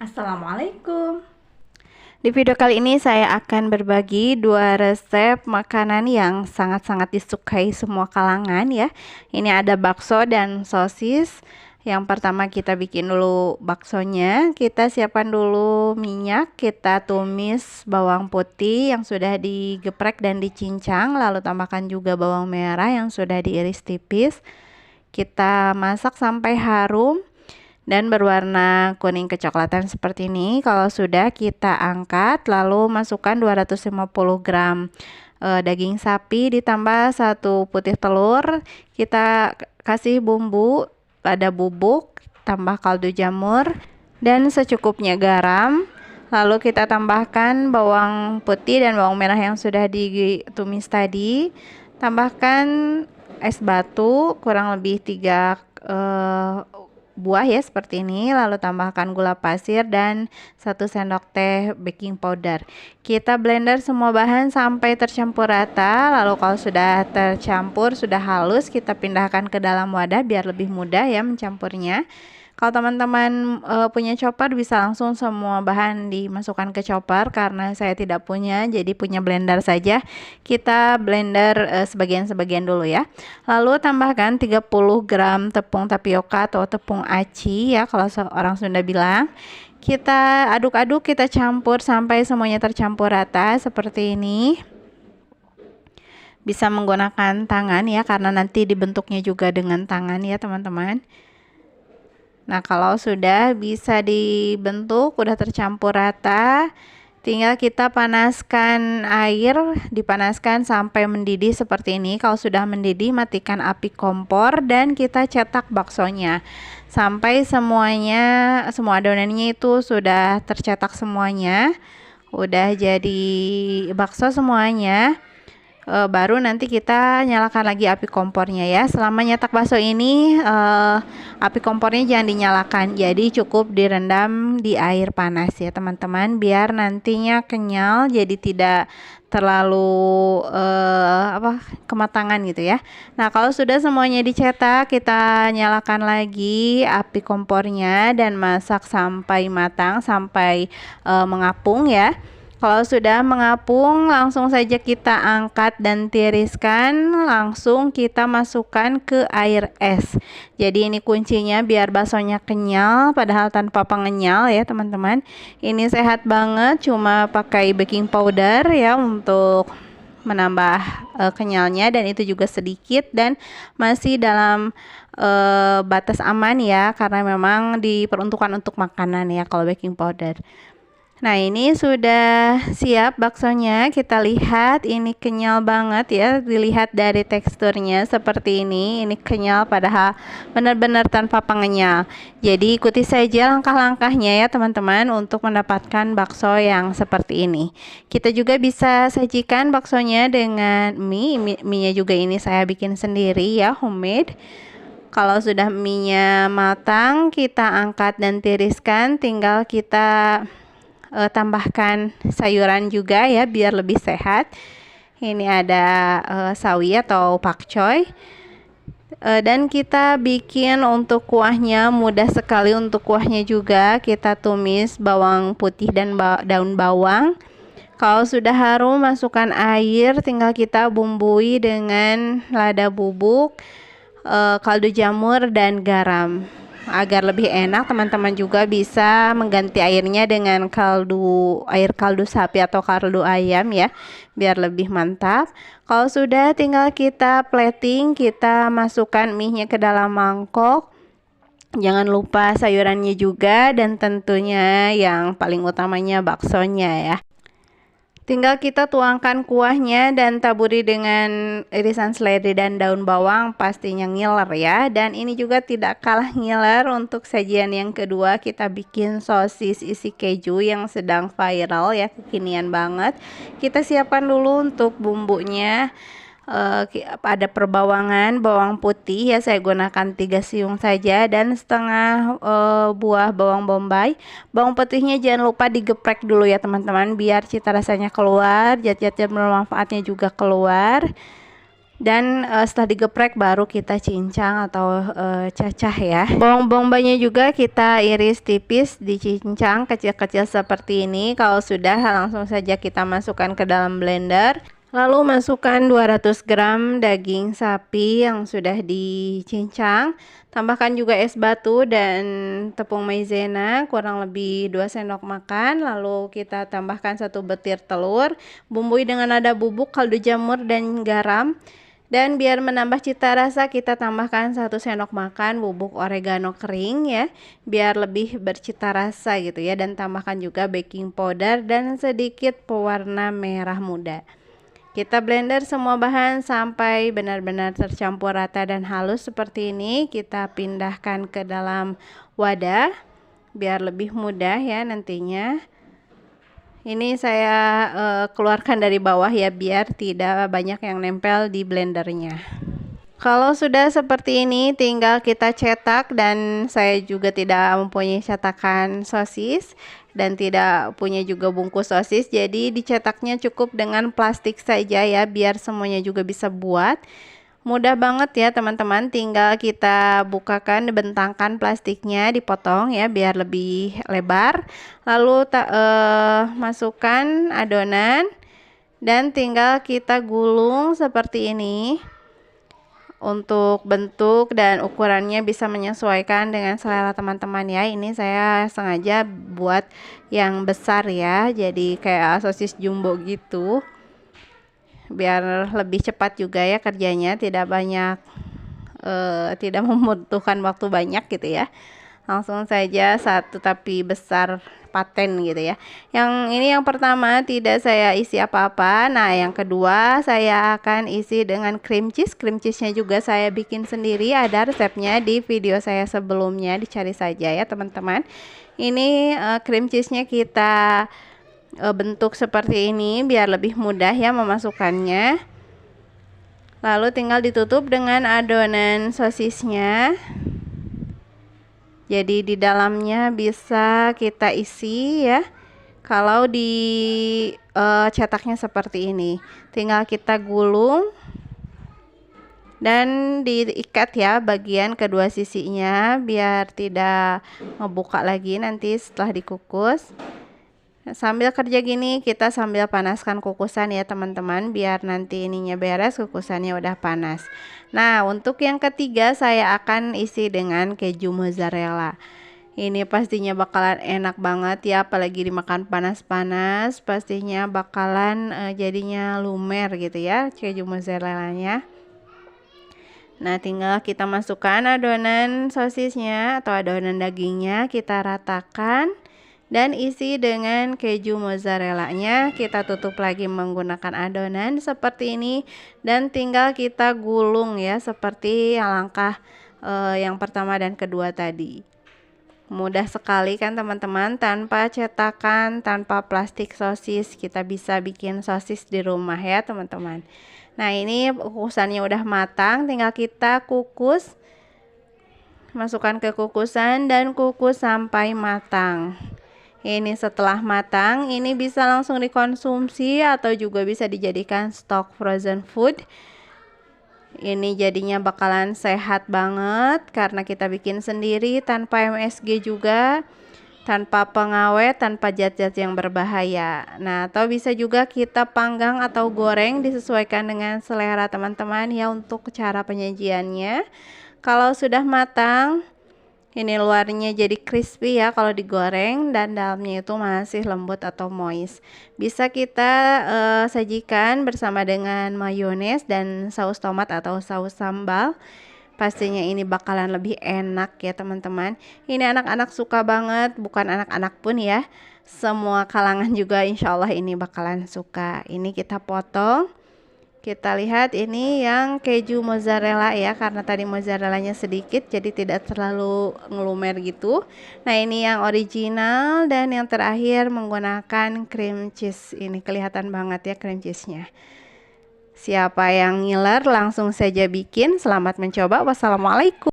Assalamualaikum. Di video kali ini saya akan berbagi dua resep makanan yang sangat-sangat disukai semua kalangan ya. Ini ada bakso dan sosis. Yang pertama kita bikin dulu baksonya. Kita siapkan dulu minyak, kita tumis bawang putih yang sudah digeprek dan dicincang, lalu tambahkan juga bawang merah yang sudah diiris tipis. Kita masak sampai harum dan berwarna kuning kecoklatan seperti ini. Kalau sudah, kita angkat lalu masukkan 250 gram daging sapi ditambah 1 putih telur. Kita kasih bumbu, lada bubuk, tambah kaldu jamur dan secukupnya garam. Lalu kita tambahkan bawang putih dan bawang merah yang sudah ditumis tadi. Tambahkan es batu kurang lebih 3 buah ya seperti ini, lalu tambahkan gula pasir dan 1 sendok teh baking powder. Kita blender semua bahan sampai tercampur rata, lalu kalau sudah tercampur, sudah halus, kita pindahkan ke dalam wadah biar lebih mudah ya mencampurnya. Kalau teman-teman punya chopper bisa langsung semua bahan dimasukkan ke chopper, karena saya tidak punya jadi punya blender saja. Kita blender sebagian-sebagian dulu ya. Lalu tambahkan 30 gram tepung tapioka atau tepung aci ya kalau orang Sunda bilang. Kita aduk-aduk, kita campur sampai semuanya tercampur rata seperti ini. Bisa menggunakan tangan ya, karena nanti dibentuknya juga dengan tangan ya teman-teman. Nah, kalau sudah bisa dibentuk, udah tercampur rata, tinggal kita panaskan air, dipanaskan sampai mendidih seperti ini. Kalau sudah mendidih, matikan api kompor dan kita cetak baksonya. Sampai semuanya, semua adonannya itu sudah tercetak semuanya. Udah jadi bakso semuanya. Baru nanti kita nyalakan lagi api kompornya ya. Selama nyetak bakso ini api kompornya jangan dinyalakan, jadi cukup direndam di air panas ya teman-teman, biar nantinya kenyal, jadi tidak terlalu kematangan gitu ya. Nah, kalau sudah semuanya dicetak, kita nyalakan lagi api kompornya dan masak sampai matang, sampai mengapung ya. Kalau sudah mengapung, langsung saja kita angkat dan tiriskan, langsung kita masukkan ke air es. Jadi ini kuncinya biar baksonya kenyal, padahal tanpa pengenyal ya teman-teman. Ini sehat banget, cuma pakai baking powder ya untuk menambah kenyalnya, dan itu juga sedikit dan masih dalam batas aman ya, karena memang diperuntukkan untuk makanan ya kalau baking powder. Nah, ini sudah siap baksonya. Kita lihat ini kenyal banget ya. Dilihat dari teksturnya seperti ini. Ini kenyal padahal benar-benar tanpa pengenyal. Jadi ikuti saja langkah-langkahnya ya teman-teman untuk mendapatkan bakso yang seperti ini. Kita juga bisa sajikan baksonya dengan mie. Mie-nya juga ini saya bikin sendiri ya, homemade. Kalau sudah mie-nya matang, kita angkat dan tiriskan. Tinggal kita tambahkan sayuran juga ya biar lebih sehat. Ini ada sawi atau pakcoy. Dan kita bikin untuk kuahnya mudah sekali. Untuk kuahnya juga kita tumis bawang putih dan daun bawang. Kalau sudah harum, masukkan air, tinggal kita bumbui dengan lada bubuk, kaldu jamur dan garam. Agar lebih enak, teman-teman juga bisa mengganti airnya dengan air kaldu sapi atau kaldu ayam ya, biar lebih mantap. Kalau sudah, tinggal kita plating, kita masukkan mie-nya ke dalam mangkok. Jangan lupa sayurannya juga, dan tentunya yang paling utamanya baksonya ya. Tinggal kita tuangkan kuahnya dan taburi dengan irisan seledri dan daun bawang, pastinya ngiler ya. Dan ini juga tidak kalah ngiler untuk sajian yang kedua, kita bikin sosis isi keju yang sedang viral ya, kekinian banget. Kita siapkan dulu untuk bumbunya. Ada perbawangan bawang putih ya, saya gunakan 3 siung saja, dan setengah buah bawang bombay. Bawang putihnya jangan lupa digeprek dulu ya teman-teman, biar cita rasanya keluar, zat-zat yang bermanfaatnya juga keluar. Dan setelah digeprek baru kita cincang atau cacah ya. Bawang bombay juga kita iris tipis, dicincang kecil-kecil seperti ini. Kalau sudah, langsung saja kita masukkan ke dalam blender. Lalu masukkan 200 gram daging sapi yang sudah dicincang. Tambahkan juga es batu dan tepung maizena kurang lebih 2 sendok makan. Lalu kita tambahkan 1 butir telur. Bumbui dengan lada bubuk, kaldu jamur dan garam. Dan biar menambah cita rasa kita tambahkan 1 sendok makan bubuk oregano kering ya, biar lebih bercita rasa gitu ya. Dan tambahkan juga baking powder dan sedikit pewarna merah muda. Kita blender semua bahan sampai benar-benar tercampur rata dan halus seperti ini. Kita pindahkan ke dalam wadah biar lebih mudah ya nantinya. Ini saya keluarkan dari bawah ya biar tidak banyak yang nempel di blendernya. Kalau sudah seperti ini tinggal kita cetak, dan saya juga tidak mempunyai cetakan sosis dan tidak punya juga bungkus sosis, jadi dicetaknya cukup dengan plastik saja ya biar semuanya juga bisa buat. Mudah banget ya teman-teman, tinggal kita bukakan, bentangkan plastiknya, dipotong ya biar lebih lebar. Lalu masukkan adonan dan tinggal kita gulung seperti ini. Untuk bentuk dan ukurannya bisa menyesuaikan dengan selera teman-teman ya. Ini saya sengaja buat yang besar ya, jadi kayak sosis jumbo gitu, biar lebih cepat juga ya kerjanya, tidak banyak tidak membutuhkan waktu banyak gitu ya. Langsung saja satu tapi besar, paten gitu ya. Yang ini yang pertama tidak saya isi apa-apa. Nah yang kedua saya akan isi dengan cream cheese. Cream cheese-nya juga saya bikin sendiri, ada resepnya di video saya sebelumnya, dicari saja ya teman-teman. Ini cream cheese-nya kita bentuk seperti ini biar lebih mudah ya memasukkannya. Lalu tinggal ditutup dengan adonan sosisnya. Jadi di dalamnya bisa kita isi ya. Kalau di cetaknya seperti ini, tinggal kita gulung dan diikat ya bagian kedua sisinya biar tidak ngebuka lagi nanti setelah dikukus. Sambil kerja gini kita sambil panaskan kukusan ya teman-teman, biar nanti ininya beres, kukusannya udah panas. Nah untuk yang ketiga saya akan isi dengan keju mozzarella. Ini pastinya bakalan enak banget ya, apalagi dimakan panas-panas, pastinya bakalan jadinya lumer gitu ya keju mozzarellanya. Nah tinggal kita masukkan adonan sosisnya atau adonan dagingnya, kita ratakan dan isi dengan keju mozzarellanya. Kita tutup lagi menggunakan adonan seperti ini dan tinggal kita gulung ya seperti langkah yang pertama dan kedua tadi. Mudah sekali kan teman-teman, tanpa cetakan, tanpa plastik sosis kita bisa bikin sosis di rumah ya teman-teman. Nah ini kukusannya udah matang, tinggal kita kukus, masukkan ke kukusan dan kukus sampai matang. Ini setelah matang, ini bisa langsung dikonsumsi atau juga bisa dijadikan stok frozen food. Ini jadinya bakalan sehat banget karena kita bikin sendiri tanpa MSG juga, tanpa pengawet, tanpa zat-zat yang berbahaya. Nah, atau bisa juga kita panggang atau goreng, disesuaikan dengan selera teman-teman ya untuk cara penyajiannya. Kalau sudah matang, ini luarnya jadi crispy ya kalau digoreng, dan dalamnya itu masih lembut atau moist. Bisa kita sajikan bersama dengan mayones dan saus tomat atau saus sambal. Pastinya ini bakalan lebih enak ya teman-teman. Ini anak-anak suka banget, bukan anak-anak pun ya, semua kalangan juga insya Allah ini bakalan suka. Ini kita potong. Kita lihat ini yang keju mozzarella ya, karena tadi mozzarellanya sedikit jadi tidak terlalu ngelumer gitu. Nah ini yang original, dan yang terakhir menggunakan cream cheese. Ini kelihatan banget ya cream cheese-nya. Siapa yang ngiler langsung saja bikin. Selamat mencoba. Wassalamualaikum.